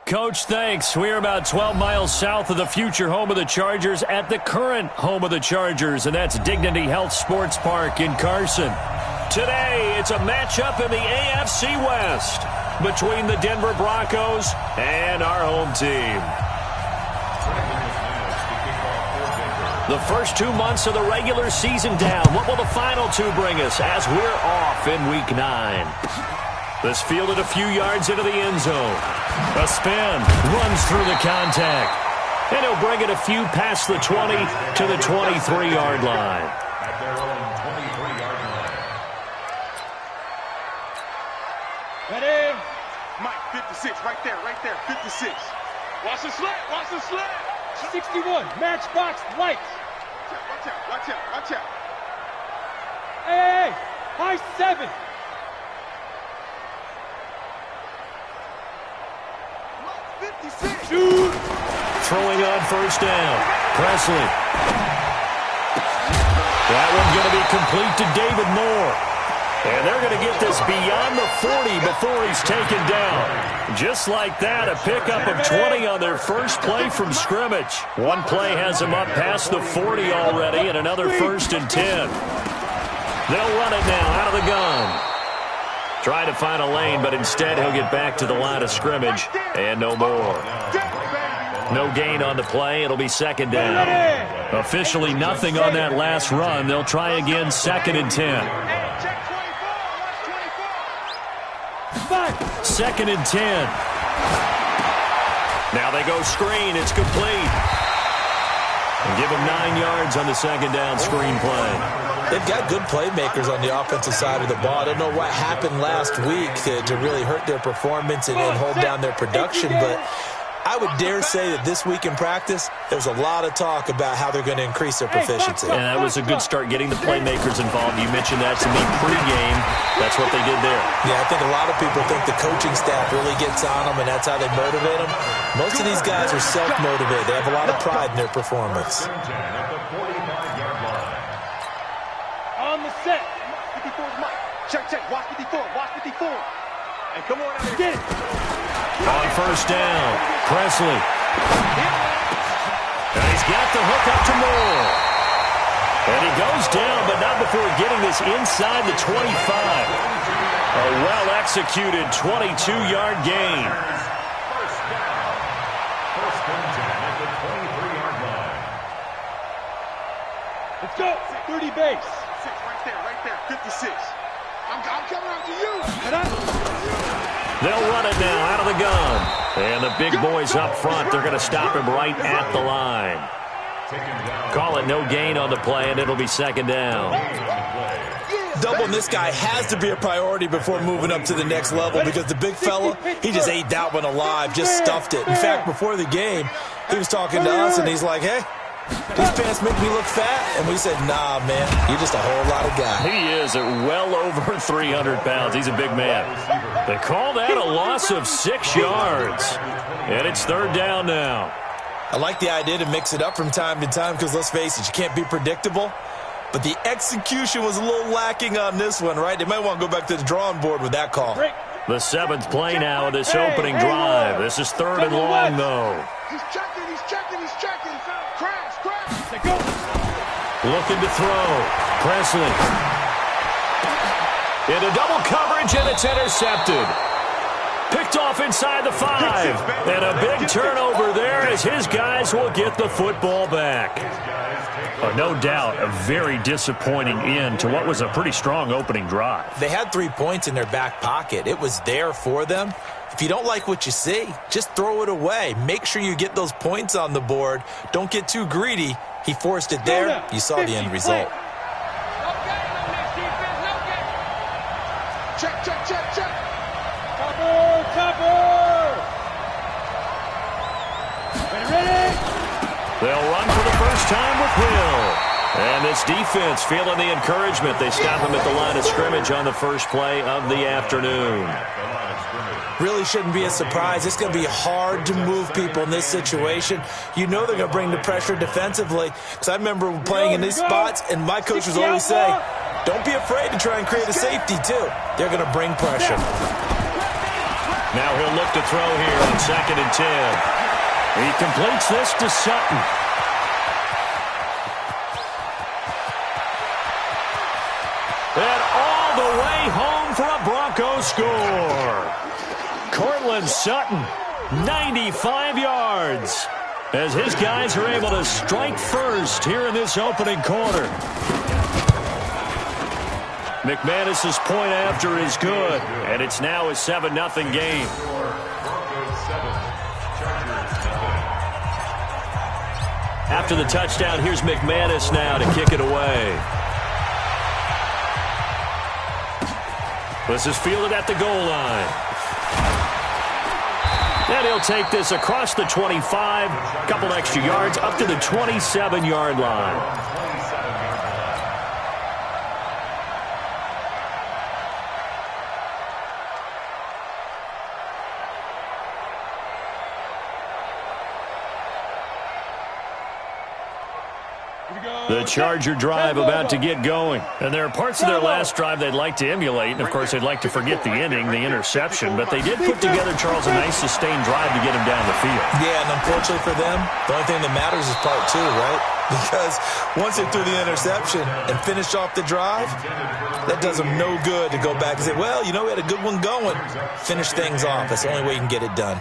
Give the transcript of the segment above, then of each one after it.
Coach, thanks. We're about 12 miles south of the future home of the Chargers at the current home of the Chargers, and that's Dignity Health Sports Park in Carson. Today, it's a matchup in the AFC West between the Denver Broncos and our home team. The first 2 months of the regular season down. What will the final two bring us as we're off in Week 9? This fielded a few yards into the end zone. A spin, runs through the contact. And he'll bring it a few past the 20 to the 23-yard line. At their own 23-yard line. Ready? Mike, 56, right there, 56. Watch the slant, 61, matchbox lights. Watch out. Hey, high 7. Shoot. Throwing on first down. Presley. That one's going to be complete to David Moore. And they're going to get this beyond the 40 before he's taken down. Just like that, a pickup of 20 on their first play from scrimmage. One play has them up past the 40 already, and another 1st and 10. They'll run it now out of the gun. Trying to find a lane, but instead he'll get back to the line of scrimmage, and no more. No gain on the play. It'll be 2nd down. Officially nothing on that last run. They'll try again, 2nd and 10. 2nd and 10. Now they go screen. It's complete. And give them 9 yards on the 2nd down screen play. They've got good playmakers on the offensive side of the ball. I don't know what happened last week to really hurt their performance and hold down their production, but I would dare say that this week in practice, there's a lot of talk about how they're going to increase their proficiency. And that was a good start, getting the playmakers involved. You mentioned that to me pregame. That's what they did there. Yeah, I think a lot of people think the coaching staff really gets on them, and that's how they motivate them. Most of these guys are self-motivated. They have a lot of pride in their performance. On the set. 54's Mike. Check. Watch 54. And come on out here. Get it. On first down, Presley. And he's got the hook up to Moore. And he goes down, but not before getting this inside the 25. A well-executed 22-yard gain. First down. First and 10 at the 23-yard line. Let's go. 30 base. Right there. 56. I'm coming after you. They'll run it now out of the gun. And the big boys up front, they're going to stop him right at the line. Call it no gain on the play, and it'll be 2nd down. Doubling this guy has to be a priority before moving up to the next level, because the big fella, he just ate that one alive, just stuffed it. In fact, before the game, he was talking to us, and he's like, hey, these pants make me look fat. And we said, nah, man, you're just a whole lot of guy. He is at well over 300 pounds. He's a big man. They call that a loss of 6 yards. And it's 3rd down now. I like the idea to mix it up from time to time because, let's face it, you can't be predictable. But the execution was a little lacking on this one, right? They might want to go back to the drawing board with that call. The 7th play now of this opening drive. This is 3rd and long, though. He's checking. Crash. Looking to throw. Presley. Into double coverage, and it's intercepted. Picked off inside the 5. And a big turnover there as his guys will get the football back. No doubt a very disappointing end to what was a pretty strong opening drive. They had 3 points in their back pocket. It was there for them. If you don't like what you see, just throw it away. Make sure you get those points on the board. Don't get too greedy. He forced it there. You saw the end result. Check. Topper. Ready? They'll run for the first time with Hill. And this defense feeling the encouragement. They stop him at the line of scrimmage on the first play of the afternoon. Really shouldn't be a surprise. It's going to be hard to move people in this situation. You know they're going to bring the pressure defensively. Because I remember playing in these spots, and my coach was always saying, don't be afraid to try and create a safety, too. They're going to bring pressure. Now he'll look to throw here on 2nd and 10. He completes this to Sutton. And all the way home for a Broncos score. Cortland Sutton, 95 yards, as his guys are able to strike first here in this opening quarter. McManus's point after is good, and it's now a 7-0 game. After the touchdown, here's McManus now to kick it away. This is fielded at the goal line. And he'll take this across the 25, a couple extra yards, up to the 27-yard line. The Charger drive about to get going. And there are parts of their last drive they'd like to emulate. And, of course, they'd like to forget the ending, the interception. But they did put together, Charles, a nice sustained drive to get him down the field. Yeah, and unfortunately for them, the only thing that matters is part 2, right? Because once they threw the interception and finished off the drive, that does them no good to go back and say, well, you know, we had a good one going. Finish things off. That's the only way you can get it done.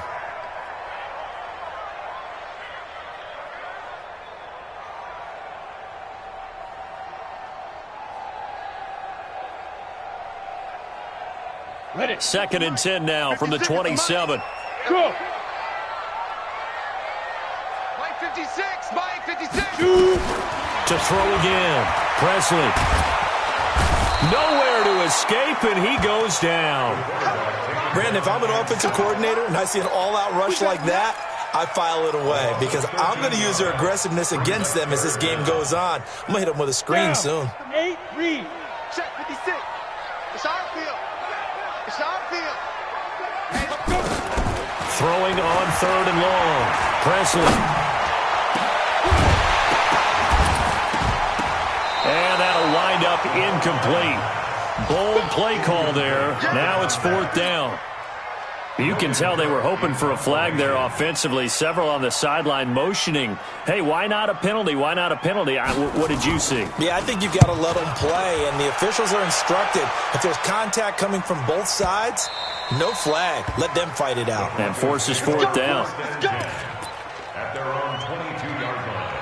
Ready. 2nd and 10 now from the 27. Go. Mike 56. Mike 56. To throw again. Presley. Nowhere to escape, and he goes down. Brandon, if I'm an offensive coordinator and I see an all-out rush like that, I file it away because I'm going to use their aggressiveness against them as this game goes on. I'm going to hit them with a screen soon. 8, read. Check 56. It's our field. It's our field. Throwing on 3rd and long. Presley. And that'll wind up incomplete. Bold play call there. Now it's 4th down. You can tell they were hoping for a flag there offensively. Several on the sideline motioning, hey, why not a penalty? Why not a penalty? What did you see? Yeah, I think you've got to let them play, and the officials are instructed. If there's contact coming from both sides, no flag. Let them fight it out. And forces 4th down. At their own 22-yard line.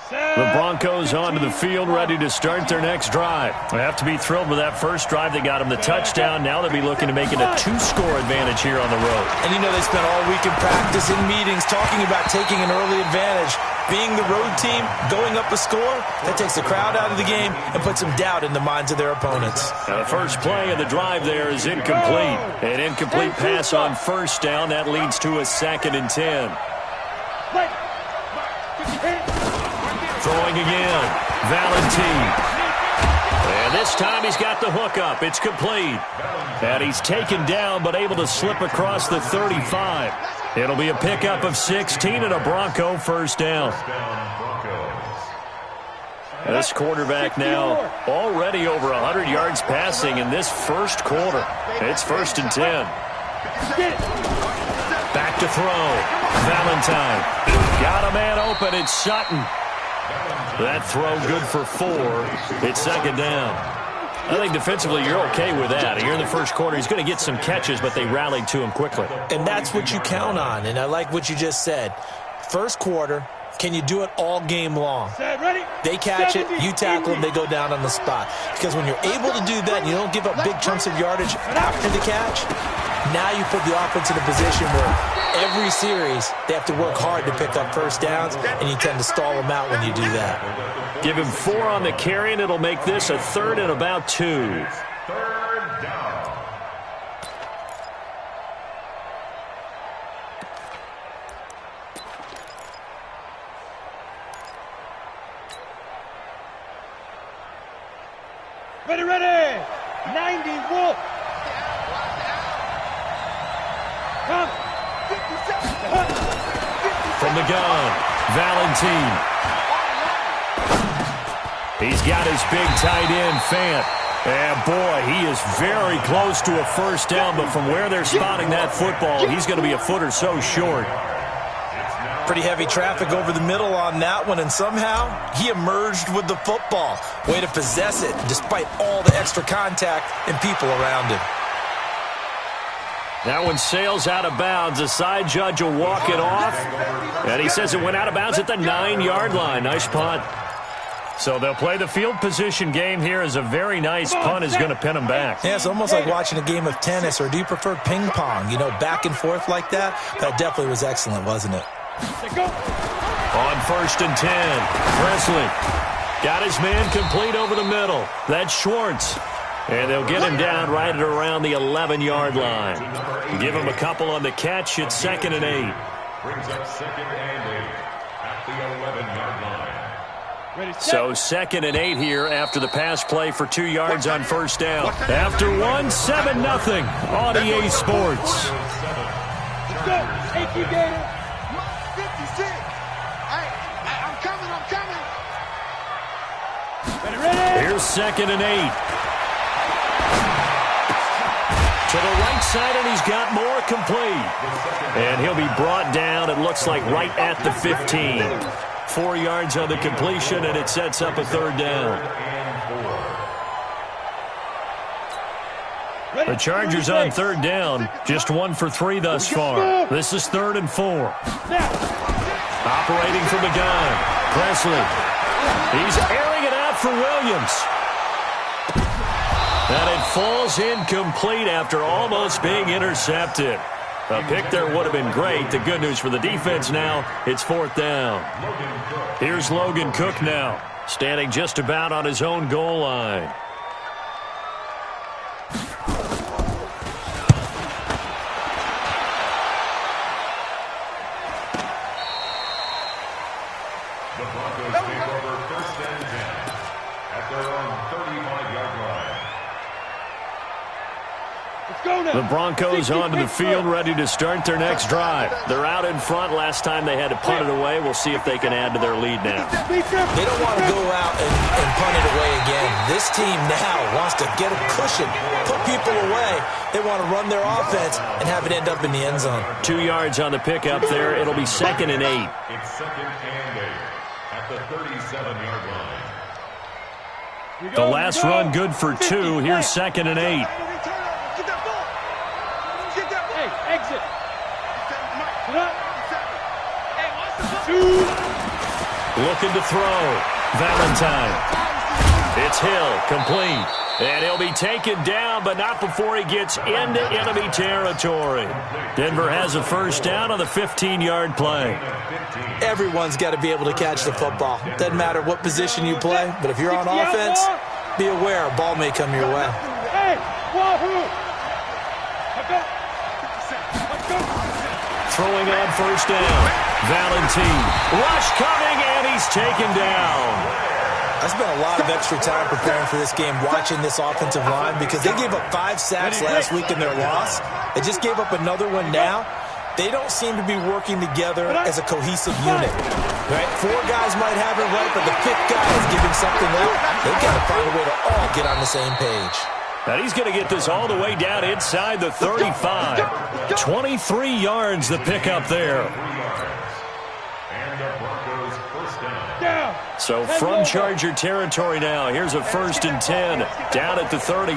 The Broncos onto the field, ready to start their next drive. They have to be thrilled with that first drive. They got them the touchdown. Now they'll be looking to make it a 2-score advantage here on the road. And you know they spent all week in practice, in meetings, talking about taking an early advantage. Being the road team, going up a score, that takes the crowd out of the game and puts some doubt in the minds of their opponents. Now the first play of the drive there is incomplete. An incomplete pass on 1st down. That leads to a 2nd and 10. Throwing again. Valentine. And this time he's got the hook up. It's complete. And he's taken down but able to slip across the 35. It'll be a pickup of 16 and a Bronco 1st down. This quarterback now already over 100 yards passing in this first quarter. It's 1st and 10. Back to throw. Valentine. Got a man open. It's Sutton. That throw good for 4. It's 2nd down. I think defensively you're okay with that. Here in the first quarter, he's going to get some catches, but they rallied to him quickly. And that's what you count on, and I like what you just said. First quarter, can you do it all game long? They catch it, you tackle them, they go down on the spot. Because when you're able to do that and you don't give up big chunks of yardage after the catch, now you put the offense in a position where every series they have to work hard to pick up 1st downs, and you tend to stall them out when you do that. Give him 4 on the carry, and it'll make this a 3rd and about 2. 3rd down. Ready. 90, Wolf. From the gun, Valentine. He's got his big tight end, Fant. And, boy, he is very close to a first down, but from where they're spotting that football, he's going to be a foot or so short. Pretty heavy traffic over the middle on that one, and somehow he emerged with the football. Way to possess it, despite all the extra contact and people around him. That one sails out of bounds. The side judge will walk it off, and he says it went out of bounds at the 9-yard line. Nice punt. So they'll play the field position game here as a very nice punt is going to pin them back. Yeah, it's almost like watching a game of tennis, or do you prefer ping pong? You know, back and forth like that? That definitely was excellent, wasn't it? On 1st and 10, Presley got his man complete over the middle. That's Schwartz. And they'll get him down right at around the 11-yard line. Give him a couple on the catch. It's 2nd and 8. Brings up 2nd and 8 at the 11-yard line. So 2nd and 8 here after the pass play for 2 yards on first down. After one, 7-0 on EA Sports. Thank you, Gator. 56. I'm coming. Ready. Here's 2nd and 8. To the right side, and he's got more complete. And he'll be brought down, it looks like, right at the 15. 4 yards on the completion, and it sets up a 3rd down. The Chargers on 3rd down, just 1 for 3 thus far. This is 3rd and 4. Operating from the gun, Presley. He's airing it out for Williams. And it falls incomplete after almost being intercepted. A pick there would have been great. The good news for the defense now, it's 4th down. Here's Logan Cook now, standing just about on his own goal line. The Broncos take over 1st and 10 at their own 35-yard line. The Broncos onto the field, ready to start their next drive. They're out in front. Last time they had to punt it away. We'll see if they can add to their lead now. They don't want to go out and punt it away again. This team now wants to get a cushion, put people away. They want to run their offense and have it end up in the end zone. 2 yards on the pickup there. It'll be 2nd and 8. It's 2nd and 8 at the 37-yard line. The last run good for 2. Here's 2nd and 8. Exit. Looking to throw. Valentine. It's Hill, complete. And he'll be taken down, but not before he gets into enemy territory. Denver has a first down on the 15-yard play. Everyone's got to be able to catch the football. Doesn't matter what position you play, but if you're on offense, be aware a ball may come your way. Hey, wahoo! Throwing on first down. Valentine. Rush coming, and he's taken down. I spent a lot of extra time preparing for this game, watching this offensive line, because they gave up 5 sacks last week in their loss. They just gave up another one now. They don't seem to be working together as a cohesive unit. Right? 4 guys might have it right, but the 5th guy is giving something up. They've got to find a way to all get on the same page. And he's going to get this all the way down inside the 35. 23 yards the pickup there. So from Charger territory now, here's a 1st and 10 down at the 33.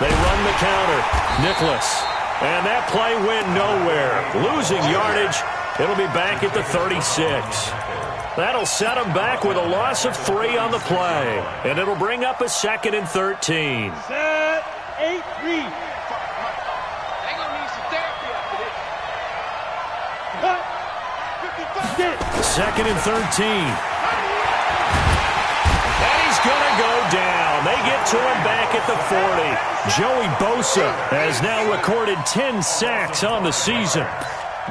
They run the counter. Nicholas. And that play went nowhere. Losing yardage. It'll be back at the 36. That'll set them back with a loss of 3 on the play. And it'll bring up a 2nd and 13. Set, 8, read. Second and 13. And he's going to go down. They get to him back at the 40. Joey Bosa has now recorded 10 sacks on the season.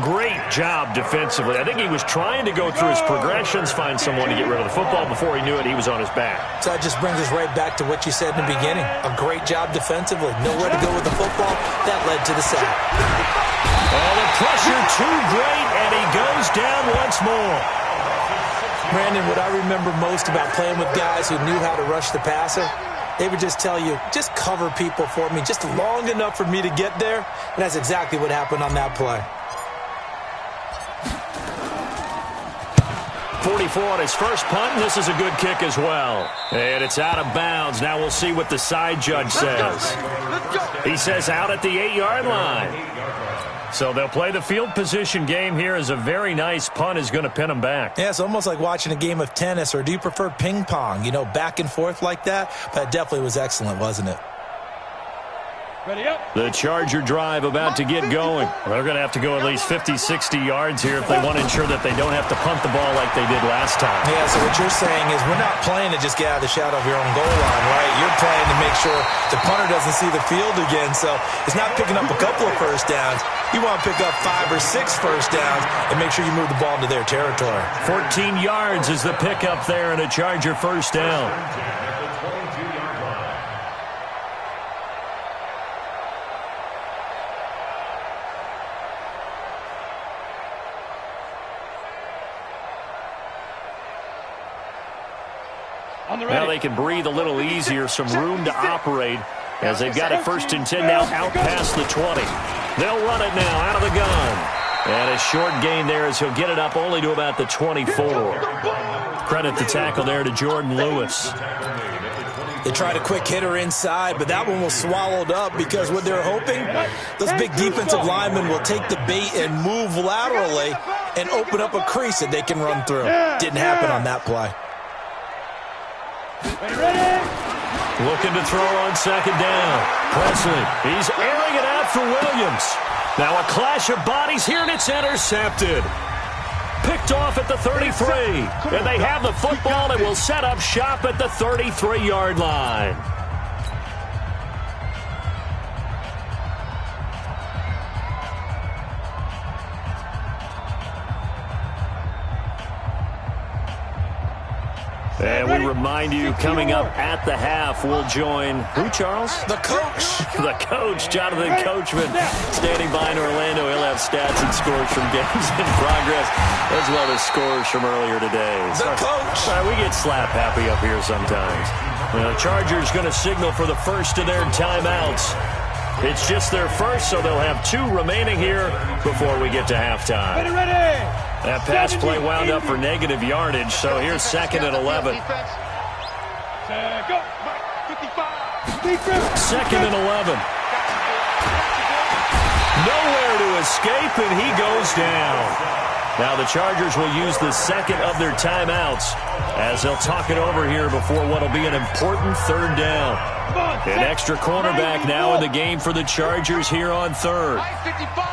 Great job defensively. I think he was trying to go through his progressions, find someone to get rid of the football. Before he knew it, he was on his back. So that just brings us right back to what you said in the beginning. A great job defensively. Nowhere to go with the football. That led to the sack. Oh, the pressure too great, and he goes down once more. Brandon, what I remember most about playing with guys who knew how to rush the passer, they would just tell you, just cover people for me, just long enough for me to get there. And that's exactly what happened on that play. 44 on his first punt, and this is a good kick as well. And it's out of bounds. Now we'll see what the side judge says. He says out at the 8-yard line. So they'll play the field position game here as a very nice punt is going to pin them back. Yeah, it's almost like watching a game of tennis, or do you prefer ping pong? You know, back and forth like that? But it definitely was excellent, wasn't it? Ready up. The Charger drive about to get going. They're going to have to go at least 50, 60 yards here if they want to ensure that they don't have to punt the ball like they did last time. Yeah, so what you're saying is we're not playing to just get out of the shadow of your own goal line, right? You're playing to make sure the punter doesn't see the field again. So it's not picking up a couple of first downs. You want to pick up 5 or 6 first downs and make sure you move the ball into their territory. 14 yards is the pickup there and a Charger first down. Now they can breathe a little easier, some room to operate as they've got it 1st and 10 now out past the 20. They'll run it now out of the gun. And a short gain there as he'll get it up only to about the 24. Credit the tackle there to Jordan Lewis. They tried a quick hitter inside, but that one was swallowed up because what they're hoping, those big defensive linemen will take the bait and move laterally and open up a crease that they can run through. Didn't happen on that play. Looking to throw on 2nd down. Presley, he's airing it out for Williams. Now a clash of bodies here, and it's intercepted. Picked off at the 33. And they have the football and will set up shop at the 33-yard line. And we remind you, coming up at the half, we'll join who, Charles? The coach. The coach, Jonathan Coachman, standing by in Orlando. He'll have stats and scores from games in progress, as well as scores from earlier today. The coach. We get slap happy up here sometimes. The Chargers going to signal for the first of their timeouts. It's just their first, so they'll have 2 remaining here before we get to halftime. Ready. That pass play wound up for negative yardage, so here's 2nd and 11. Go. 55. 2nd and 11. Nowhere to escape, and he goes down. Now the Chargers will use the 2nd of their timeouts as they'll talk it over here before what will be an important 3rd down. An extra cornerback now in the game for the Chargers here on 3rd. 955.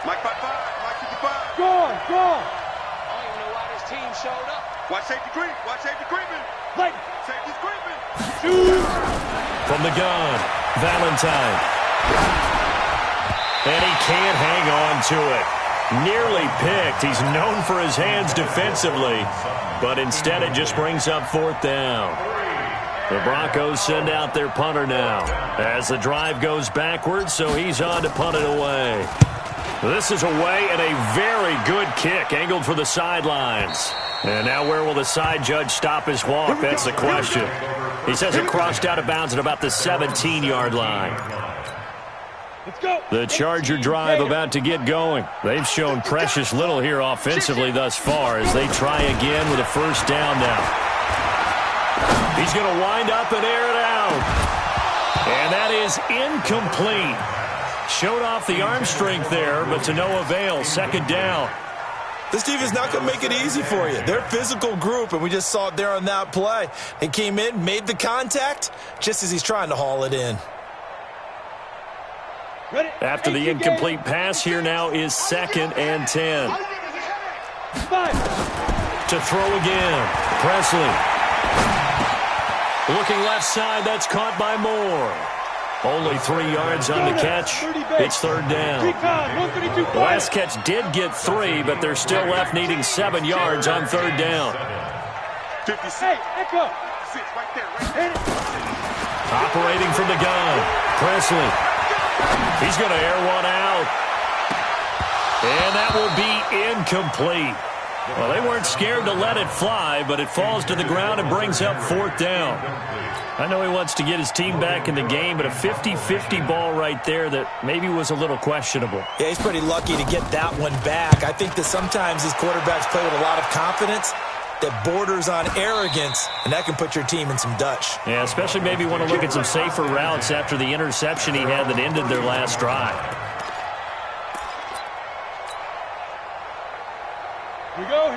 Mike 55, Mike 55. Go on. I don't even know why this team showed up. Watch safety creep. Watch safety creeping. Like. Safety's creeping. From the gun, Valentine. And he can't hang on to it. Nearly picked. He's known for his hands defensively, but instead it just brings up 4th down. The Broncos send out their punter now as the drive goes backwards, so he's on to punt it away. This is away and a very good kick angled for the sidelines. And now where will the side judge stop his walk? That's the question. He says it crossed out of bounds at about the 17-yard line. Let's go. The Charger drive about to get going. They've shown precious little here offensively thus far as they try again with a 1st down now. He's going to wind up and air it out. And that is incomplete. Showed off the arm strength there, but to no avail. 2nd down. This team is not going to make it easy for you. They're a physical group, and we just saw it there on that play. He came in, made the contact, just as he's trying to haul it in. After the incomplete pass, here now is 2nd and 10. 5. To throw again. Presley. Looking left side, that's caught by Moore. Only 3 yards on the catch. It's third down. The last catch did get 3, but they're still left needing 7 yards on third down. Operating from the gun, Presley. He's going to air one out. And that will be incomplete. Well, they weren't scared to let it fly, but it falls to the ground and brings up fourth down. I know he wants to get his team back in the game, but a 50-50 ball right there that maybe was a little questionable. Yeah, he's pretty lucky to get that one back. I think that sometimes these quarterbacks play with a lot of confidence that borders on arrogance, and that can put your team in some Dutch. Yeah, especially maybe want to look at some safer routes after the interception he had that ended their last drive.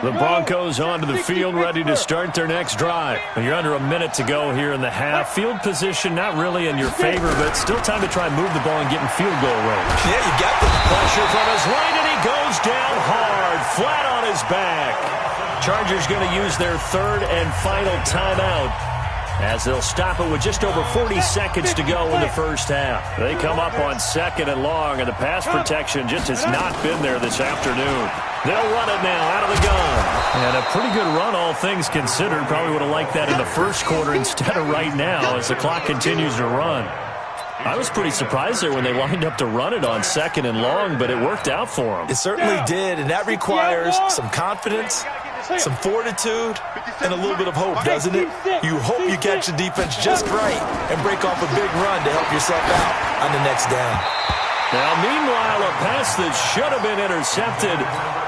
The Broncos onto the field, ready to start their next drive. You're under a minute to go here in the half. Field position not really in your favor, but still time to try and move the ball and get in field goal range. Yeah, you got the pressure from his right, and he goes down hard, flat on his back. Chargers going to use their third and final timeout as they'll stop it with just over 40 seconds to go in the first half. They come up on second and long, and the pass protection just has not been there this afternoon. They'll run it now out of the gun. And a pretty good run, all things considered. Probably would have liked that in the first quarter instead of right now as the clock continues to run. I was pretty surprised there when they lined up to run it on second and long, but it worked out for them. It certainly did, and that requires some confidence, some fortitude, and a little bit of hope, doesn't it? You hope you catch the defense just right and break off a big run to help yourself out on the next down. Now, meanwhile, a pass that should have been intercepted,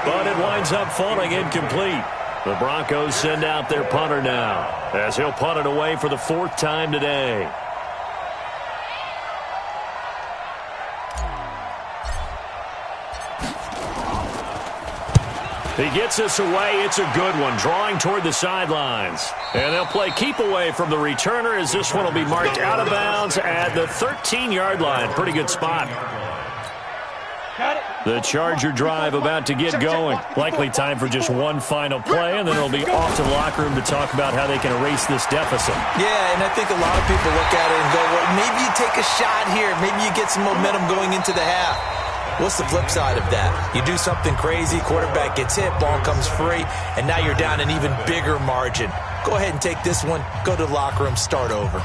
but it winds up falling incomplete. The Broncos send out their punter now as he'll punt it away for the fourth time today. He gets us away. It's a good one, drawing toward the sidelines. And they'll play keep away from the returner as this one will be marked out of bounds at the 13-yard line. Pretty good spot. The Charger drive about to get going. Likely time for just one final play, and then it'll be off to the locker room to talk about how they can erase this deficit. Yeah, and I think a lot of people look at it and go, well, maybe you take a shot here. Maybe you get some momentum going into the half. What's the flip side of that? You do something crazy, quarterback gets hit, ball comes free, and now you're down an even bigger margin. Go ahead and take this one, go to the locker room, start over.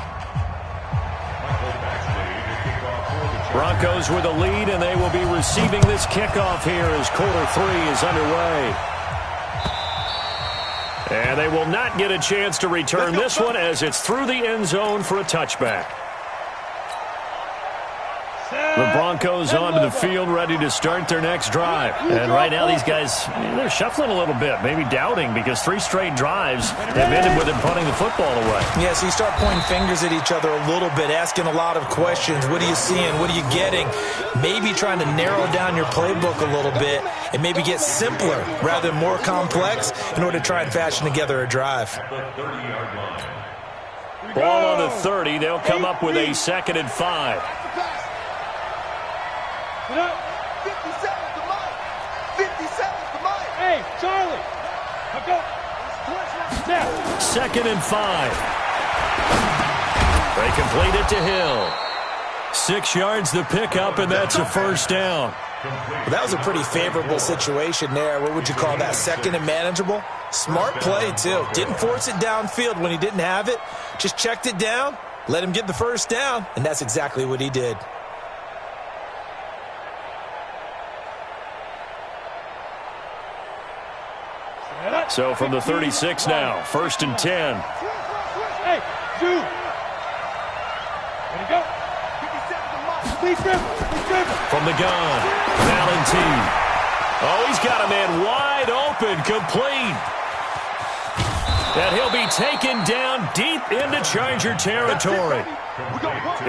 Broncos with a lead, and they will be receiving this kickoff here as quarter 3 is underway. And they will not get a chance to return this one as it's through the end zone for a touchback. The Broncos onto the field, ready to start their next drive. And right now these guys, they're shuffling a little bit, maybe doubting, because 3 straight drives have ended with them punting the football away. Yeah, so you start pointing fingers at each other a little bit, asking a lot of questions. What are you seeing? What are you getting? Maybe trying to narrow down your playbook a little bit and maybe get simpler rather than more complex in order to try and fashion together a drive. Ball on the 30. They'll come up with a 2nd and 5. 50 seconds to Mike. 50 seconds to Mike. Hey, Charlie. I'll go. Now. 2nd and 5. They complete it to Hill. 6 yards the pickup, and that's a first down. Well, that was a pretty favorable situation there. What would you call that? 2nd and manageable? Smart play, too. Didn't force it downfield when he didn't have it. Just checked it down, let him get the first down, and that's exactly what he did. So from the 36 now, 1st and 10. Hey, dude. Ready to go. 50 seconds. From the gun, Valentine. Oh, he's got a man wide open, complete. And he'll be taken down deep into Charger territory.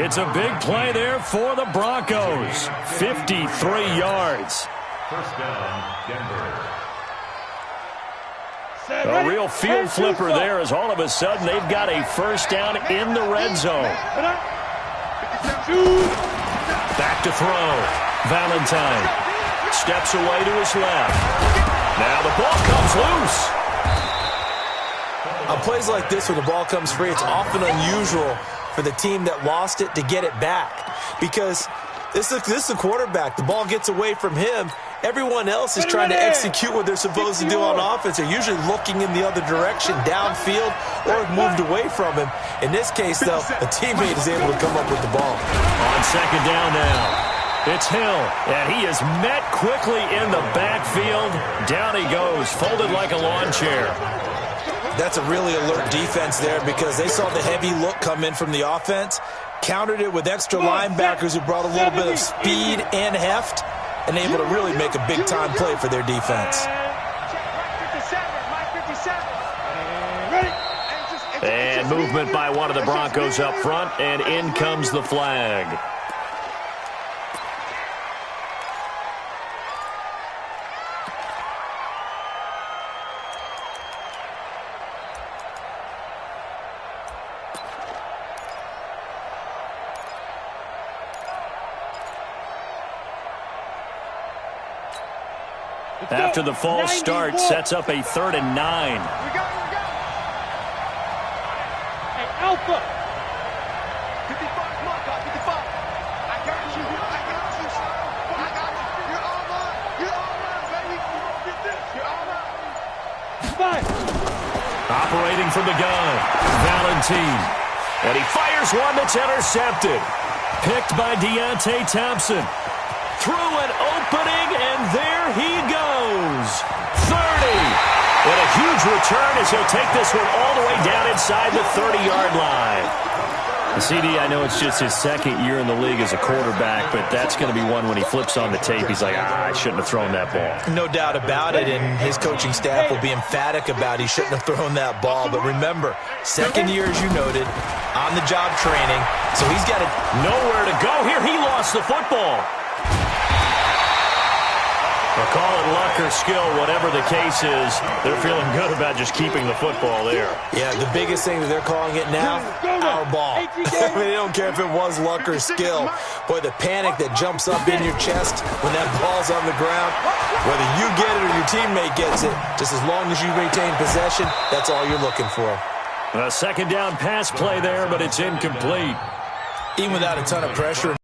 It's a big play there for the Broncos. 53 yards. First down, Denver. A real field flipper there as all of a sudden they've got a first down in the red zone. Back to throw. Valentine steps away to his left. Now the ball comes loose. On plays like this where the ball comes free, it's often unusual for the team that lost it to get it back. Because this is a quarterback. The ball gets away from him. Everyone else is trying to execute what they're supposed to do on offense. They're usually looking in the other direction, downfield, or moved away from him. In this case, though, a teammate is able to come up with the ball. On second down now. It's Hill, and he is met quickly in the backfield. Down he goes, folded like a lawn chair. That's a really alert defense there because they saw the heavy look come in from the offense, countered it with extra linebackers who brought a little bit of speed and heft, and able to really make a big-time play for their defense. And movement by one of the Broncos up front, and in comes the flag. After the false start, sets up a 3rd and 9. Hey, Alpha. 55, mark, 55. I got you. I got you, son. I got you. You're all mine. You're all mine, baby. Get this. You're all mine. 5. Operating from the gun, Valentine. And he fires one that's intercepted. Picked by Deontay Thompson. Through an opening, and there he goes. 30. And a huge return as he'll take this one all the way down inside the 30-yard line. CD, I know it's just his second year in the league as a quarterback, but that's going to be one when he flips on the tape. He's like, I shouldn't have thrown that ball. No doubt about it, and his coaching staff will be emphatic about he shouldn't have thrown that ball. But remember, second year, as you noted, on-the-job training, so he's got nowhere to go here. He lost the football. We'll call it luck or skill, whatever the case is. They're feeling good about just keeping the football there. Yeah, the biggest thing that they're calling it now, our ball. I mean, they don't care if it was luck or skill. Boy, the panic that jumps up in your chest when that ball's on the ground, whether you get it or your teammate gets it, just as long as you retain possession, that's all you're looking for. A second down pass play there, but it's incomplete. Even without a ton of pressure,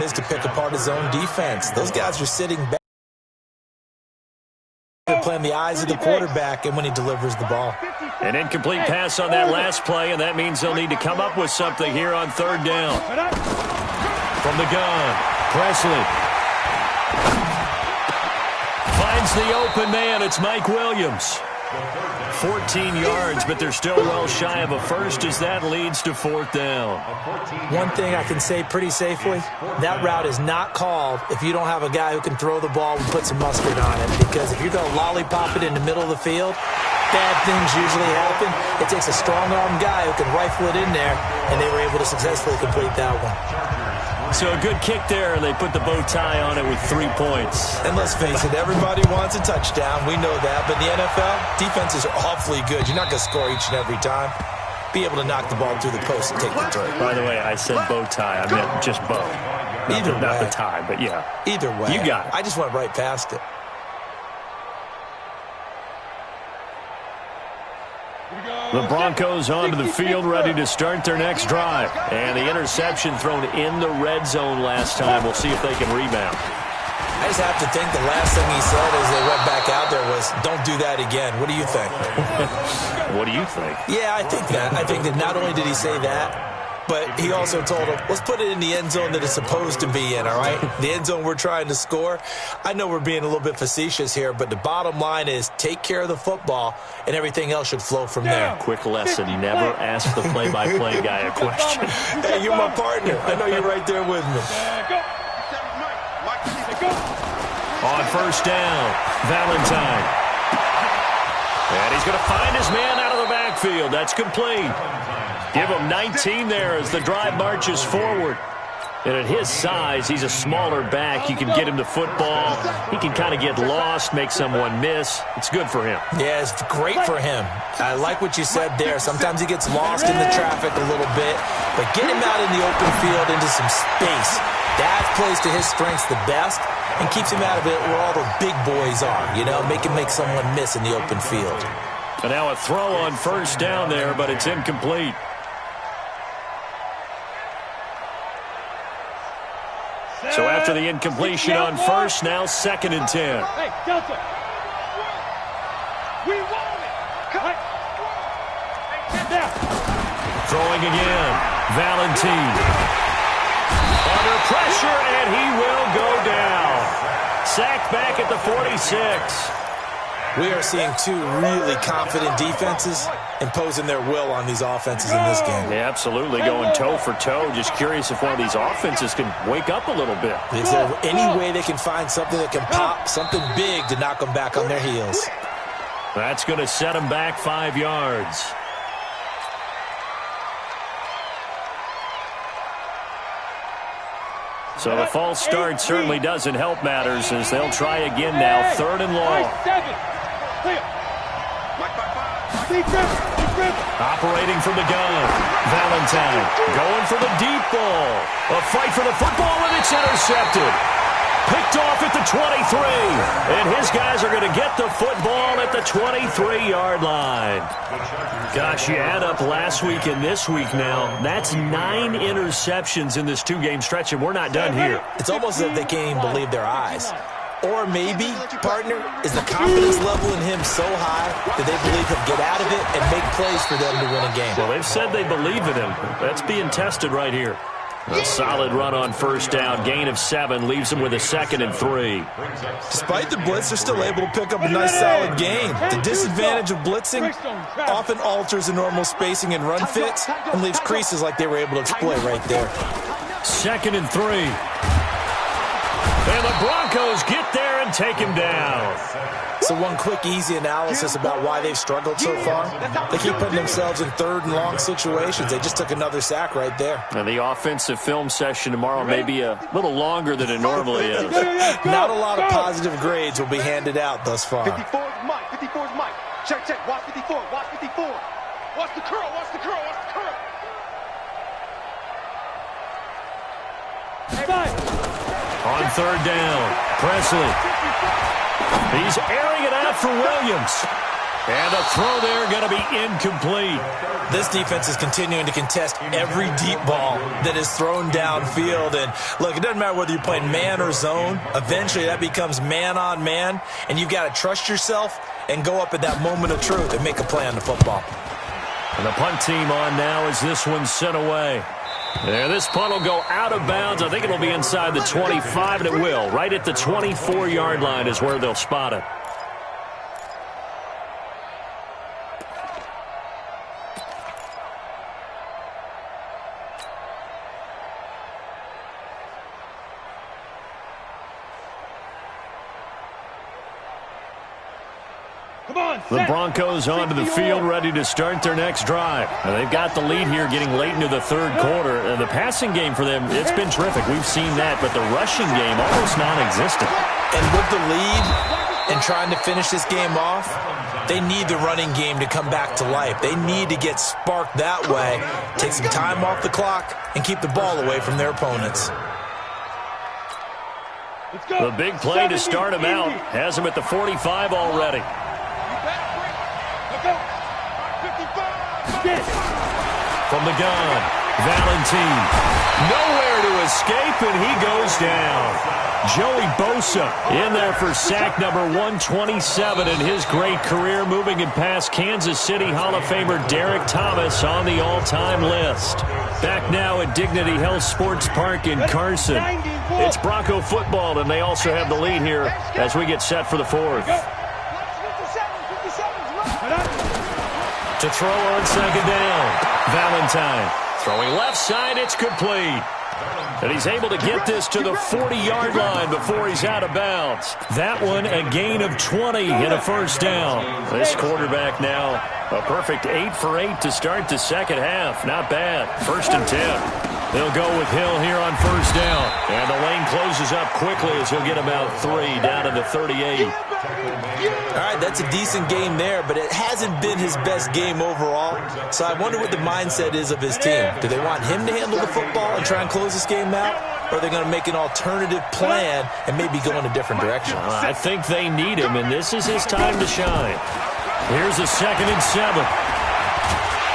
is to pick apart his own defense. Those guys are sitting back. They're playing the eyes of the quarterback and when he delivers the ball. An incomplete pass on that last play, and that means they'll need to come up with something here on 3rd down. From the gun, Presley. Finds the open man. It's Mike Williams. 14 yards, but they're still well shy of a first as that leads to 4th down. One thing I can say pretty safely, that route is not called if you don't have a guy who can throw the ball and put some mustard on it. Because if you're going to lollipop it in the middle of the field, bad things usually happen. It takes a strong-arm guy who can rifle it in there, and they were able to successfully complete that one. So a good kick there, and they put the bow tie on it with 3 points. And let's face it, everybody wants a touchdown. We know that. But in the NFL, defenses are awfully good. You're not going to score each and every time. Be able to knock the ball through the post and take the throw. By the way, I said bow tie. I meant just bow. Not the tie, but yeah. Either way. You got it. I just went right past it. The Broncos onto the field, ready to start their next drive. And the interception thrown in the red zone last time. We'll see if they can rebound. I just have to think the last thing he said as they went back out there was, don't do that again. What do you think? What do you think? Yeah, I think that. I think that not only did he say that, but he also told him, let's put it in the end zone that it's supposed to be in, all right? The end zone we're trying to score. I know we're being a little bit facetious here, but the bottom line is take care of the football, and everything else should flow from there. Quick lesson, never ask the play-by-play guy a question. Hey, you're my partner. I know you're right there with me. On 1st down, Valentine. And he's going to find his man out of the backfield. That's complete. Give him 19 there as the drive marches forward. And at his size, he's a smaller back. You can get him the football. He can kind of get lost, make someone miss. It's good for him. Yeah, it's great for him. I like what you said there. Sometimes he gets lost in the traffic a little bit, but get him out in the open field into some space. That plays to his strengths the best and keeps him out of it where all the big boys are, you know, make him make someone miss in the open field. And now a throw on 1st down there, but it's incomplete. So after the incompletion on first, now 2nd and 10. Hey, Delta. We want it. Cut. Now. Throwing again. Valentine. Under pressure, and he will go down. Sacked back at the 46. We are seeing two really confident defenses imposing their will on these offenses in this game. Yeah, absolutely, going toe for toe. Just curious if one of these offenses can wake up a little bit. Is there any way they can find something that can pop, something big to knock them back on their heels? That's going to set them back 5 yards. So the false start certainly doesn't help matters as they'll try again now. 3rd and long. Operating from the gun. Valentine going for the deep ball. A fight for the football, and it's intercepted. Picked off at the 23. And his guys are going to get the football at the 23-yard line. Gosh, you add up last week and this week now. That's 9 interceptions in this 2-game stretch, and we're not done here. It's almost as if they can't even believe their eyes. Or maybe, partner, is the confidence level in him so high that they believe he'll get out of it and make plays for them to win a game. Well, they've said they believe in him. That's being tested right here. A solid run on first down. Gain of 7 leaves them with a 2nd and 3. Despite the blitz, they're still able to pick up a nice solid gain. The disadvantage of blitzing often alters the normal spacing and run fits and leaves creases like they were able to exploit right there. 2nd and 3. And the Broncos get there and take him down. So one quick, easy analysis about why they've struggled so far. They keep putting themselves in 3rd and long situations. They just took another sack right there. And the offensive film session tomorrow may be a little longer than it normally is. Not a lot of positive grades will be handed out thus far. 54 is Mike. 54 is Mike. Check, check. Watch 54. Watch 54. Watch the curl. Watch the curl. Watch the curl. On 3rd down, Presley. He's airing it out for Williams. And the throw there going to be incomplete. This defense is continuing to contest every deep ball that is thrown downfield. And look, it doesn't matter whether you're playing man or zone. Eventually that becomes man on man. And you've got to trust yourself and go up at that moment of truth and make a play on the football. And the punt team on now as this one's sent away. And this punt will go out of bounds. I think it'll be inside the 25, and it will. Right at the 24-yard line is where they'll spot it. The Broncos onto the field, ready to start their next drive. And they've got the lead here getting late into the 3rd quarter. And the passing game for them, it's been terrific. We've seen that, but the rushing game almost non-existent. And with the lead and trying to finish this game off, they need the running game to come back to life. They need to get sparked that way, take some time off the clock, and keep the ball away from their opponents. The big play to start him out has him at the 45 already. From the gun, Valentine. Nowhere to escape, and he goes down. Joey Bosa in there for sack number 127 in his great career, moving it past Kansas City Hall of Famer Derek Thomas on the all-time list. Back now at Dignity Health Sports Park in Carson. It's Bronco football, and they also have the lead here as we get set for the 4th. To throw on 2nd down, Valentine. Throwing left side, it's complete. And he's able to get this to the 40-yard line before he's out of bounds. That one, a gain of 20 and a first down. This quarterback now, a perfect 8 for 8 to start the second half. Not bad. 1st and 10. They'll go with Hill here on first down. And the lane closes up quickly as he'll get about 3 down to the 38. All right, that's a decent game there, but it hasn't been his best game overall. So I wonder what the mindset is of his team. Do they want him to handle the football and try and close this game out? Or are they going to make an alternative plan and maybe go in a different direction? I think they need him, and this is his time to shine. Here's a 2nd and 7.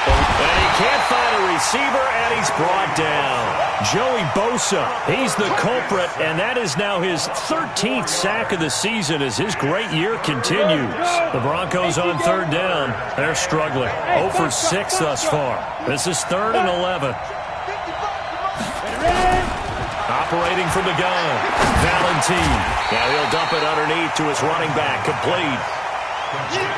And he can't find a receiver, and he's brought down. Joey Bosa, he's the culprit, and that is now his 13th sack of the season as his great year continues. The Broncos on third down. They're struggling. 0 for 6 thus far. This is 3rd and 11. Operating from the gun, Valentine. Now he'll dump it underneath to his running back, complete.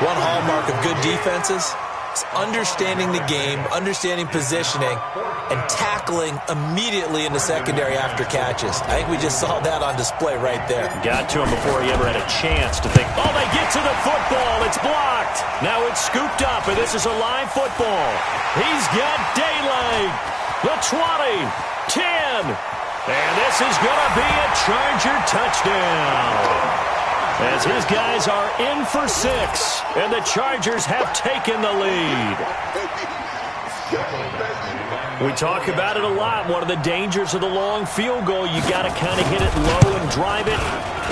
One hallmark of good defenses is understanding the game, understanding positioning, and tackling immediately in the secondary after catches. I think we just saw that on display right there. Got to him before he ever had a chance to think, oh, they get to the football. It's blocked. Now it's scooped up, and this is a live football. He's got daylight. The 20, 10. And this is going to be a Charger touchdown. As his guys are in for 6, and the Chargers have taken the lead. We talk about it a lot. One of the dangers of the long field goal, you got to kind of hit it low and drive it.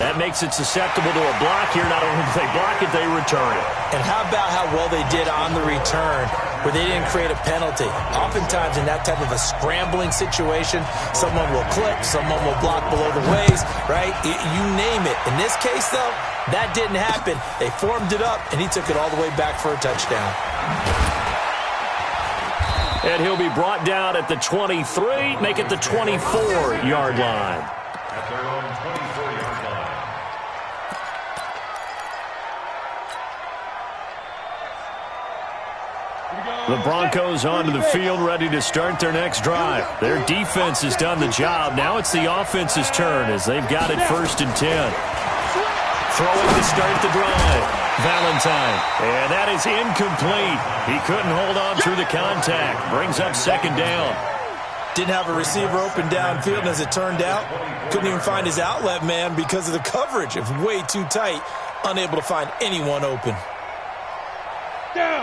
That makes it susceptible to a block here. Not only do they block it, they return it. And how about how well they did on the return, where they didn't create a penalty? Oftentimes in that type of a scrambling situation, someone will clip, someone will block below the waist, right? You name it. In this case, though, that didn't happen. They formed it up, and he took it all the way back for a touchdown. And he'll be brought down at the 23, make it the 24-yard line. At their own 24-yard line. The Broncos onto the field, ready to start their next drive. Their defense has done the job. Now it's the offense's turn as they've got it 1st and 10. Throwing to start the drive. Valentine. And that is incomplete. He couldn't hold on through the contact. Brings up 2nd down. Didn't have a receiver open downfield, and as it turned out, couldn't even find his outlet man because of the coverage. It was way too tight. Unable to find anyone open.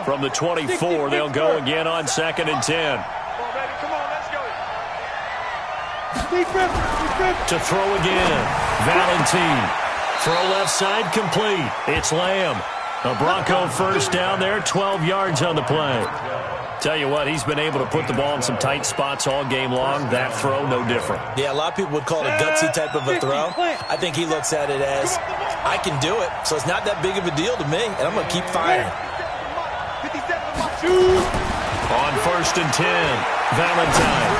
From the 24, they'll go again on 2nd and 10. Come on, baby. Come on, let's go. To throw again. Valentine. Throw left side complete. It's Lamb. A Bronco 1st down there, 12 yards on the play. Tell you what, he's been able to put the ball in some tight spots all game long. That throw, no different. Yeah, a lot of people would call it a gutsy type of a throw. I think he looks at it as, I can do it, so it's not that big of a deal to me, and I'm going to keep firing. On 1st and 10, Valentine.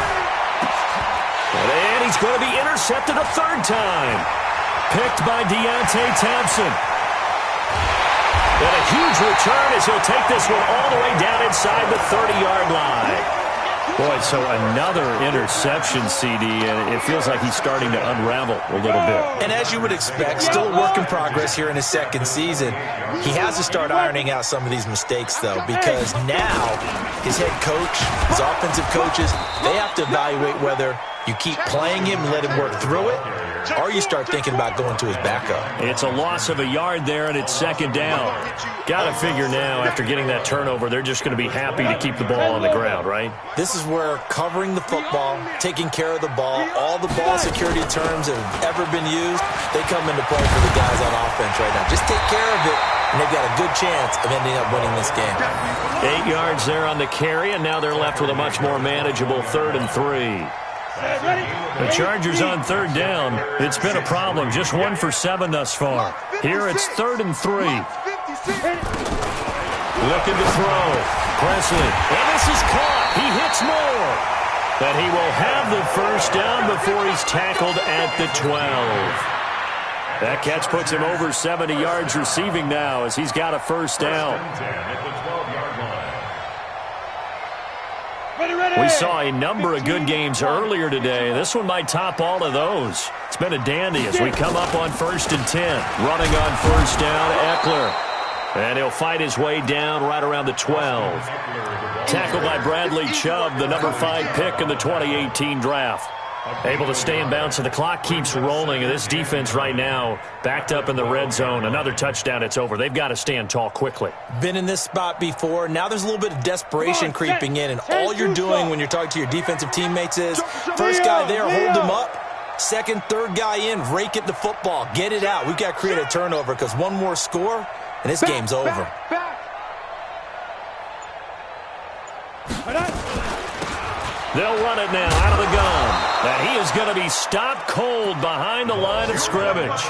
And he's going to be intercepted a 3rd time. Picked by Deontay Thompson. And a huge return as he'll take this one all the way down inside the 30-yard line. Boy, so another interception, CD, and it feels like he's starting to unravel a little bit. And as you would expect, still a work in progress here in his 2nd season. He has to start ironing out some of these mistakes, though, because now his head coach, his offensive coaches, they have to evaluate whether you keep playing him and let him work through it, or you start thinking about going to his backup. It's a loss of a yard there, and it's 2nd down. Got to figure now, after getting that turnover, they're just going to be happy to keep the ball on the ground, right? This is where covering the football, taking care of the ball, all the ball security terms that have ever been used, they come into play for the guys on offense right now. Just take care of it, and they've got a good chance of ending up winning this game. 8 yards there on the carry, and now they're left with a much more manageable 3rd and 3. The Chargers on 3rd down. It's been a problem. Just 1 for 7 thus far. Here it's 3rd and 3. Looking to throw. Presley. And this is caught. He hits more. But he will have the 1st down before he's tackled at the 12. That catch puts him over 70 yards receiving now as he's got a 1st down. We saw a number of good games earlier today. This one might top all of those. It's been a dandy as we come up on 1st and 10. Running on 1st down, Eckler. And he'll fight his way down right around the 12. Tackled by Bradley Chubb, the number 5 pick in the 2018 draft. Able to stay in bounds, so the clock keeps rolling. And this defense right now backed up in the red zone. Another touchdown, it's over. They've got to stand tall quickly. Been in this spot before. Now there's a little bit of desperation creeping in. And all you're doing when you're talking to your defensive teammates is, first guy there, hold him up. Second, third guy in, rake it the football. Get it out. We've got to create a turnover because one more score, and this game's over. They'll run it now out of the gun. And he is going to be stopped cold behind the line of scrimmage.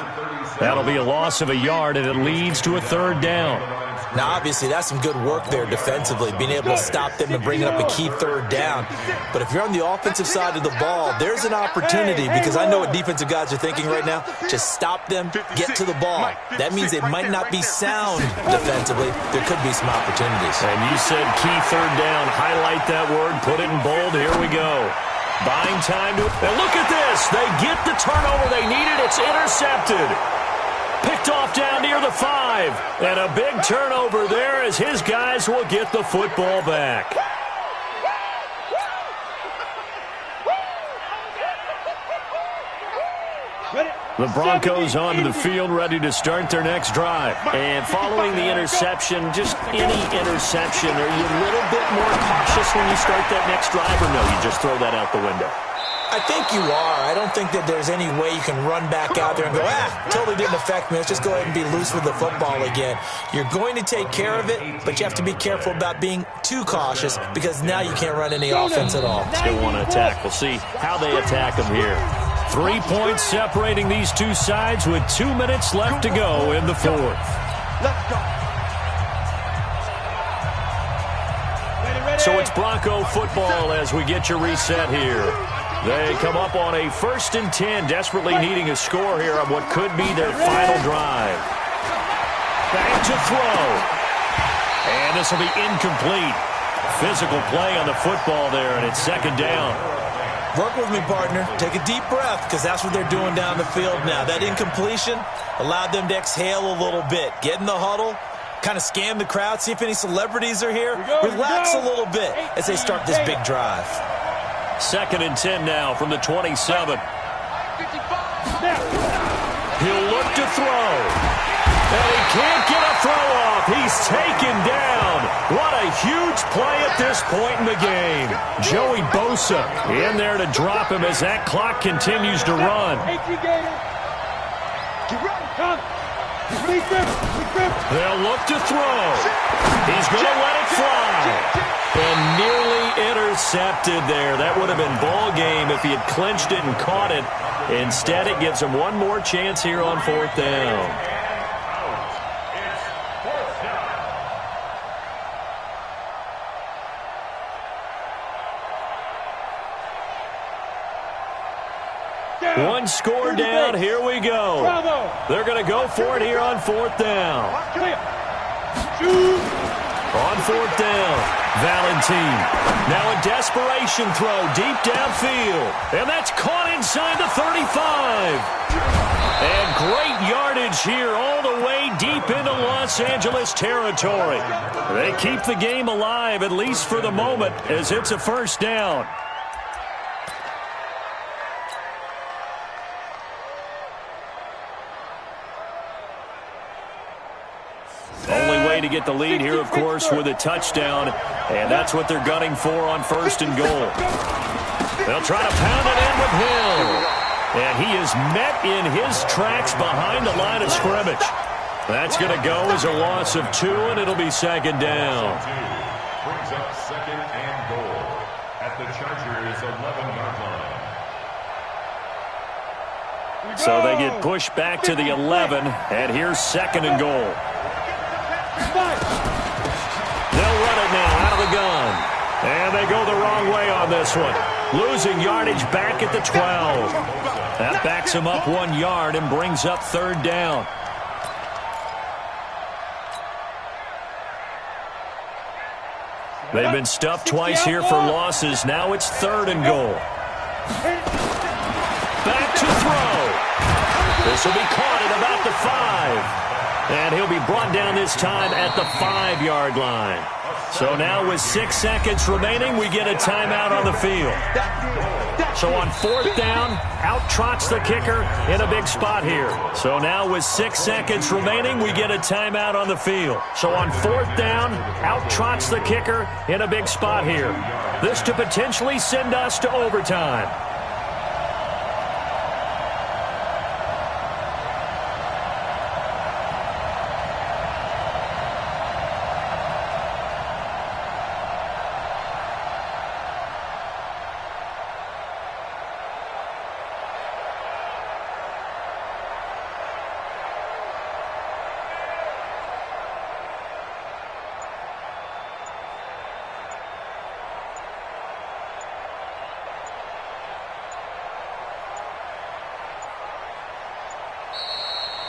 That'll be a loss of a yard, and it leads to a third down. Now, obviously, that's some good work there defensively, being able to stop them and bringing up a key third down. But if you're on the offensive side of the ball, there's an opportunity, because I know what defensive guys are thinking right now. Just stop them, get to the ball. That means it might not be sound defensively. There could be some opportunities. And you said key third down. Highlight that word. Put it in bold. Here we go. Buying time to... And look at this. They get the turnover they needed. It's intercepted. Picked off down near the 5. And a big turnover there as his guys will get the football back. The Broncos onto the field, ready to start their next drive. And following the interception, just any interception, are you a little bit more cautious when you start that next drive, or no, you just throw that out the window? I think you are. I don't think that there's any way you can run back out there and go, totally didn't affect me. Let's just go ahead and be loose with the football again. You're going to take care of it, but you have to be careful about being too cautious, because now you can't run any offense at all. Still want to attack. We'll see how they attack them here. 3 points separating these two sides with 2 minutes left to go in the fourth. So it's Bronco football as we get your reset here. They come up on a 1st and 10, desperately needing a score here on what could be their final drive. Back to throw. And this will be incomplete. Physical play on the football there, and it's 2nd down. Work with me, partner. Take a deep breath, because that's what they're doing down the field now. That incompletion allowed them to exhale a little bit. Get in the huddle, kind of scan the crowd, see if any celebrities are here. Relax a little bit as they start this big drive. 2nd and 10 now from the 27. He'll look to throw. And he can't get a throw off. He's taken down. What a huge play at this point in the game. Joey Bosa in there to drop him as that clock continues to run. They'll look to throw. He's going to let it fly. And nearly intercepted there. That would have been ball game if he had clinched it and caught it. Instead, it gives him one more chance here on 4th down. One score down. Here we go. They're going to go for it here on 4th down. On 4th down, Valentine. Now a desperation throw deep downfield. And that's caught inside the 35. And great yardage here all the way deep into Los Angeles territory. They keep the game alive, at least for the moment, as it's a 1st down. To get the lead here, of course, with a touchdown, and that's what they're gunning for on 1st and goal. They'll try to pound it in with Hill, and he is met in his tracks behind the line of scrimmage. That's going to go as a loss of 2, and it'll be 2nd down. Brings up 2nd and goal at the Chargers' 11-yard line. So they get pushed back to the 11, and here's 2nd and goal. They'll run it now out of the gun. And they go the wrong way on this one. Losing yardage back at the 12. That backs him up 1 yard and brings up 3rd down. They've been stuffed twice here for losses. Now it's 3rd and goal. Back to throw. This will be caught at about the 5. And he'll be brought down this time at the 5-yard line. So now with 6 seconds remaining, we get a timeout on the field. So on 4th down, out trots the kicker in a big spot here. So now with 6 seconds remaining, we get a timeout on the field. So on 4th down, out trots the kicker in a big spot here. This to potentially send us to overtime.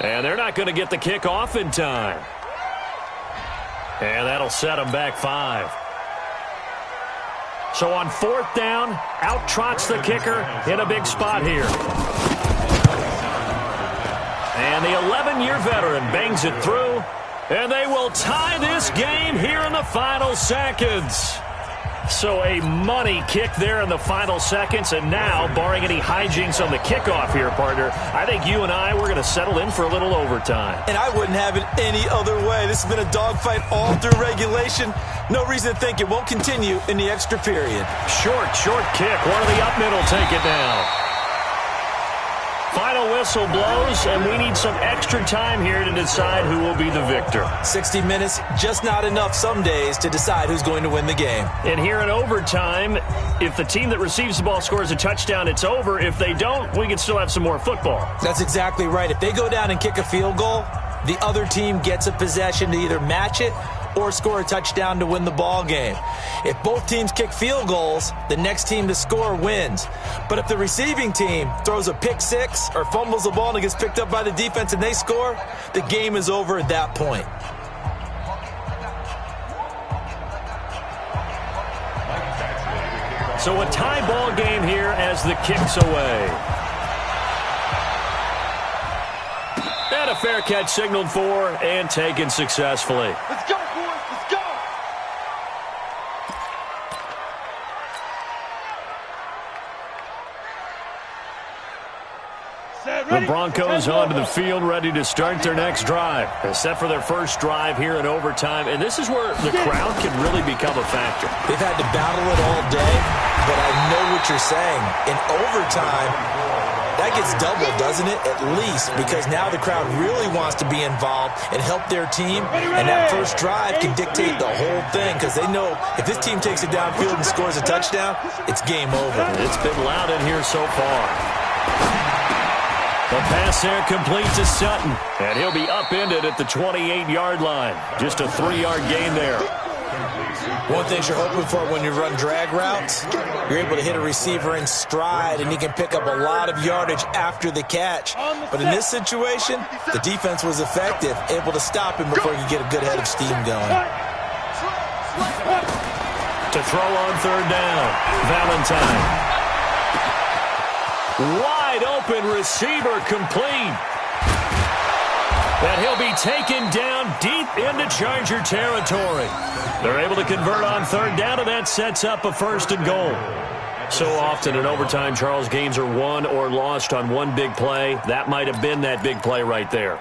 And they're not going to get the kick off in time. And that'll set them back 5. So on 4th down, out trots the kicker in a big spot here. And the 11-year veteran bangs it through, and they will tie this game here in the final seconds. So a money kick there in the final seconds, and now, barring any hijinks on the kickoff here, partner, I think you and I, we're going to settle in for a little overtime. And I wouldn't have it any other way. This has been a dogfight all through regulation. No reason to think it won't continue in the extra period. Short kick. One of the up middle take it down. Final whistle blows, and we need some extra time here to decide who will be the victor. 60 minutes, just not enough some days to decide who's going to win the game. And here in overtime, if the team that receives the ball scores a touchdown, it's over. If they don't, we can still have some more football. That's exactly right. If they go down and kick a field goal, the other team gets a possession to either match it or score a touchdown to win the ball game. If both teams kick field goals, the next team to score wins. But if the receiving team throws a pick six or fumbles the ball and it gets picked up by the defense and they score, the game is over at that point. So a tie ball game here as the kick's away. And a fair catch signaled for and taken successfully. Let's go, boys. Let's go. The Broncos onto the field, ready to start their next drive. They're set for their first drive here in overtime, and this is where the crowd can really become a factor. They've had to battle it all day, but I know what you're saying. In overtime, that gets doubled, doesn't it? At least, because now the crowd really wants to be involved and help their team, and that first drive can dictate the whole thing because they know if this team takes it downfield and scores a touchdown, it's game over. It's been loud in here so far. The pass there complete to Sutton, and he'll be upended at the 28-yard line. Just a 3-yard gain there. One thing you're hoping for when you run drag routes, you're able to hit a receiver in stride, and he can pick up a lot of yardage after the catch. But in this situation, the defense was effective, able to stop him before he could get a good head of steam going. To throw on 3rd down, Valentine. Wide open receiver complete. And he'll be taken down deep into Charger territory. They're able to convert on 3rd down, and that sets up a 1st and goal. So often in overtime, Charles, games are won or lost on one big play. That might have been that big play right there.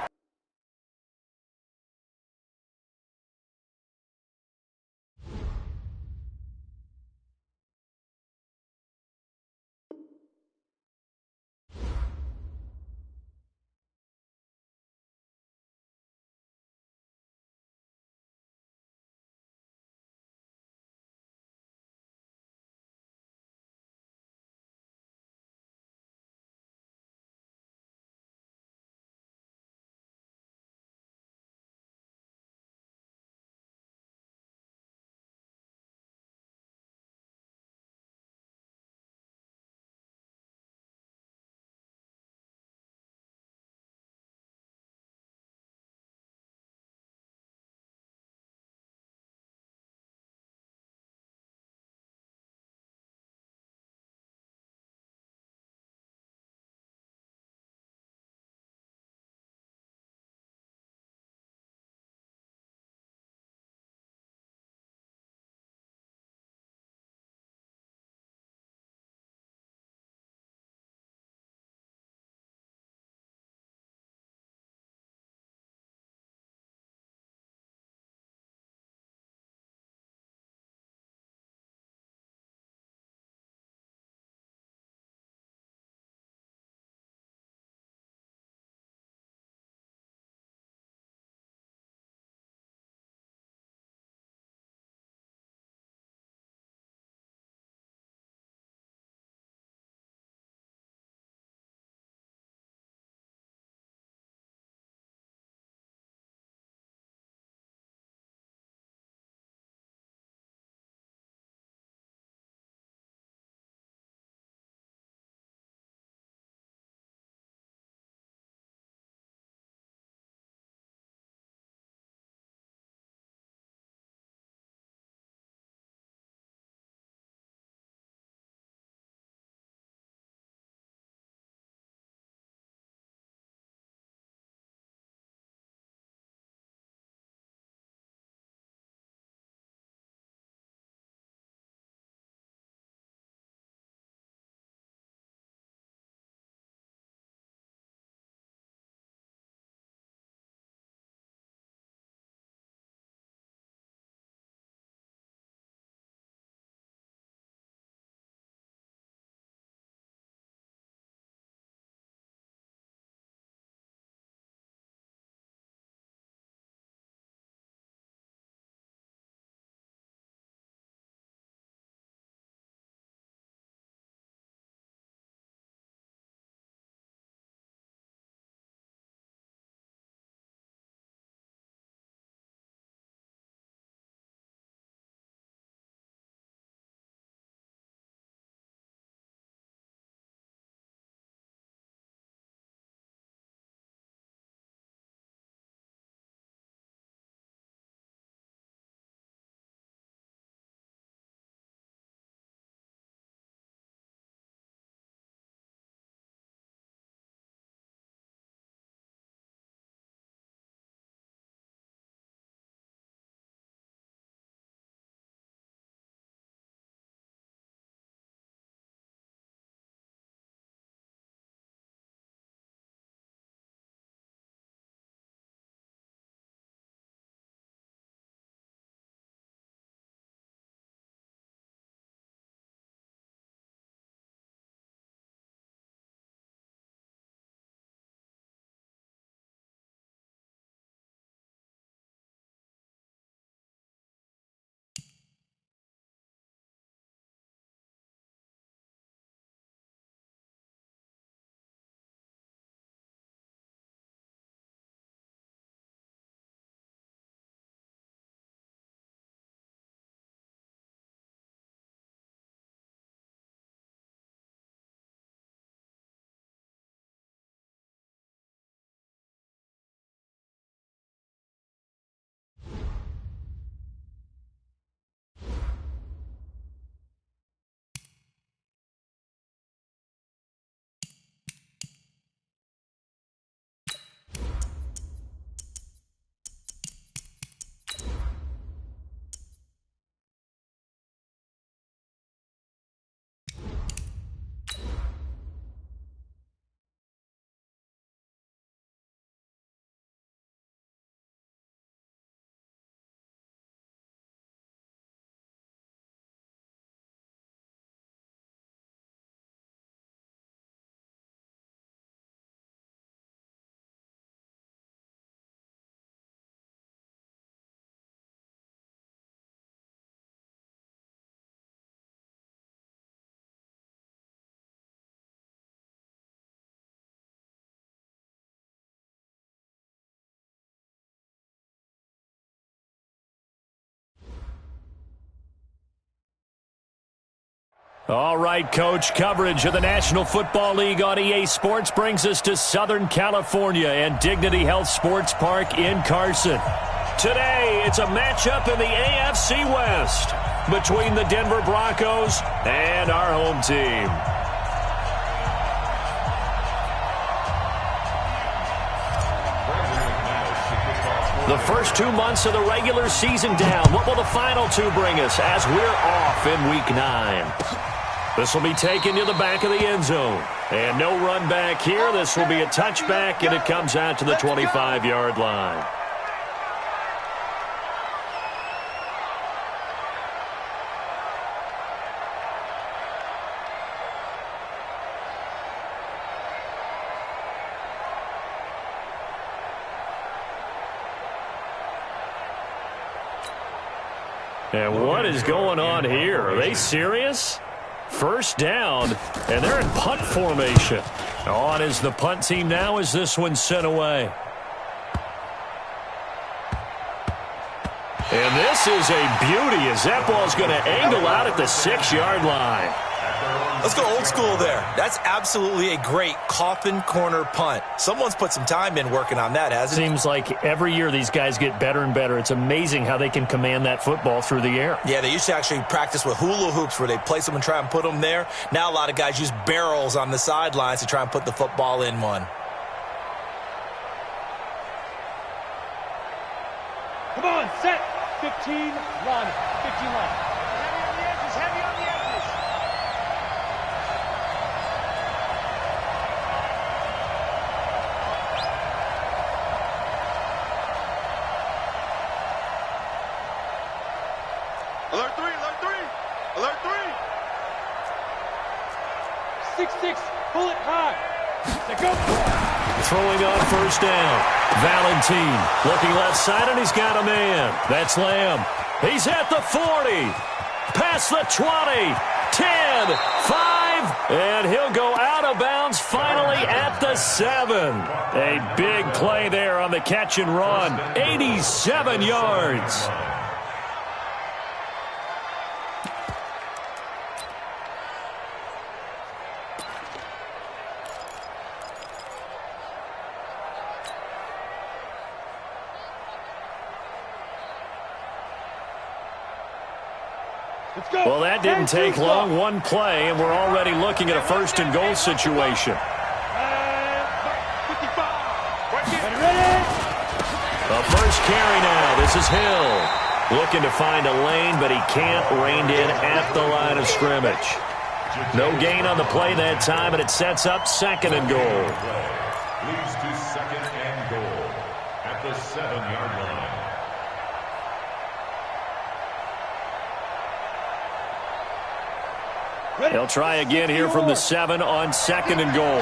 All right, Coach, coverage of the National Football League on EA Sports brings us to Southern California and Dignity Health Sports Park in Carson. Today, it's a matchup in the AFC West between the Denver Broncos and our home team. The first 2 months of the regular season down. What will the final two bring us as we're off in Week 9? This will be taken to the back of the end zone. And no run back here. This will be a touchback, and it comes out to the 25-yard line. And what is going on here? Are they serious? First down, and they're in punt formation. On is the punt team now as this one's sent away. And this is a beauty as that ball's going to angle out at the 6-yard line. Let's go old school there. That's absolutely a great coffin corner punt. Someone's put some time in working on that, hasn't it? Seems like every year these guys get better and better. It's amazing how they can command that football through the air. Yeah, they used to actually practice with hula hoops where they place them and try and put them there. Now a lot of guys use barrels on the sidelines to try and put the football in one. Come on, set. 15, run. 15, run. Heavy on the edges, heavy on the edges. Alert 3, alert 3. Alert 3. 6-6, pull it high. Let's go. Throwing on first down. Valentine looking left side, and he's got a man. That's Lamb. He's at the 40. Past the 20. 10, 5, and he'll go out of bounds finally at the 7. A big play there on the catch and run. 87 yards. Well, that didn't take long. One play, and we're already looking at a first and goal situation. The first carry now. This is Hill. Looking to find a lane, but he can't. Reined in at the line of scrimmage. No gain on the play that time, and it sets up second and goal. Leads to second and goal at the 7-yard line. They'll try again here from the 7 on second and goal.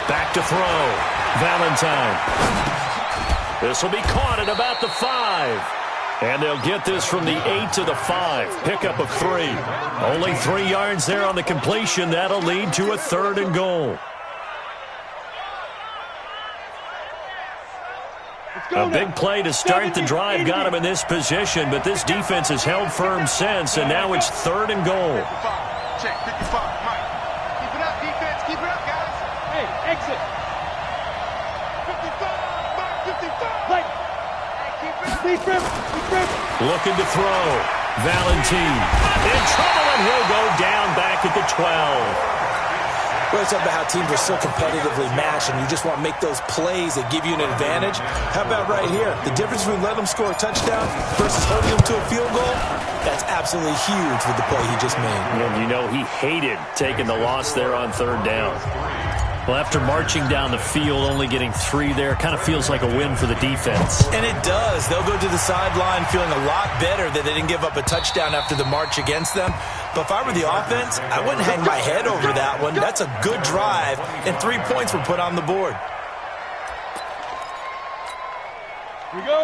Back to throw. Valentine. This will be caught at about the 5. And they'll get this from the 8 to the 5. Pickup of 3. Only 3 yards there on the completion. That'll lead to a third and goal. A big play to start the drive got him in this position, but this defense has held firm since, and now it's third and goal. Check 55, Mike. Keep it up, defense. Keep it up, guys. Hey, exit. 55, Mike, 55. Like. Hey, keep it up. Looking to throw. Valentine in trouble, and he'll go down back at the 12. We always talk about how teams are so competitively matched, and you just want to make those plays that give you an advantage. How about right here? The difference between letting them score a touchdown versus holding them to a field goal, that's absolutely huge with the play he just made. And you know he hated taking the loss there on third down. Well, after marching down the field, only getting 3 there, kind of feels like a win for the defense. And it does. They'll go to the sideline feeling a lot better that they didn't give up a touchdown after the march against them. But if I were the offense, I wouldn't hang my head over that one. That's a good drive, and 3 points were put on the board.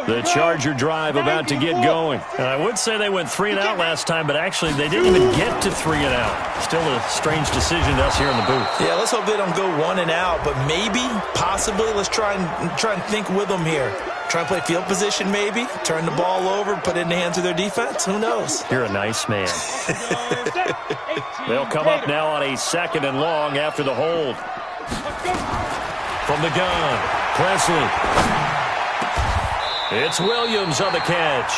The Charger drive about to get going. And I would say they went 3 and out last time, but actually they didn't even get to 3 and out. Still a strange decision to us here in the booth. Yeah, let's hope they don't go 1 and out, but maybe, possibly, let's try and think with them here. Try and play field position maybe, turn the ball over, put it in the hands of their defense. Who knows? You're a nice man. They'll come up now on a 2nd and long after the hold. From the gun, Presley. It's Williams on the catch.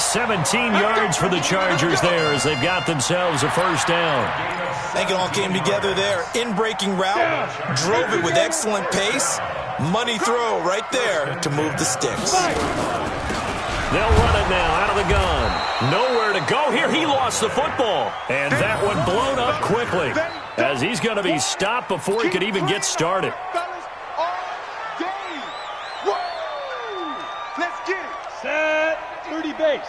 17 yards for the Chargers there as they've got themselves a first down. I think it all came together there. In-breaking route, drove it with excellent pace. Money throw right there to move the sticks. They'll run it now out of the gun. Nowhere to go here. He lost the football. And that one blown up quickly as he's going to be stopped before he could even get started. Let's get it. Set. 30 base.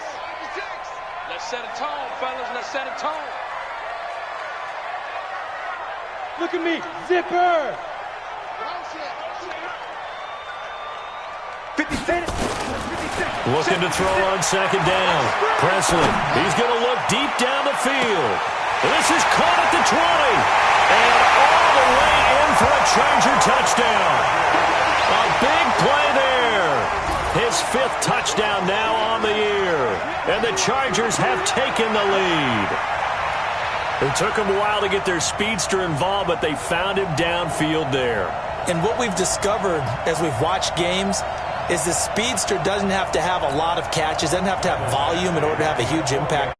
Let's set a tone, fellas. Let's set a tone. Look at me. Zipper. 50 Cent. Looking to throw on 2nd down. Presley, he's going to look deep down the field. This is caught at the 20. And all the way in for a Charger touchdown. A big play there. His 5th touchdown now on the year. And the Chargers have taken the lead. It took them a while to get their speedster involved, but they found him downfield there. And what we've discovered as we've watched games is the speedster doesn't have to have a lot of catches, doesn't have to have volume in order to have a huge impact.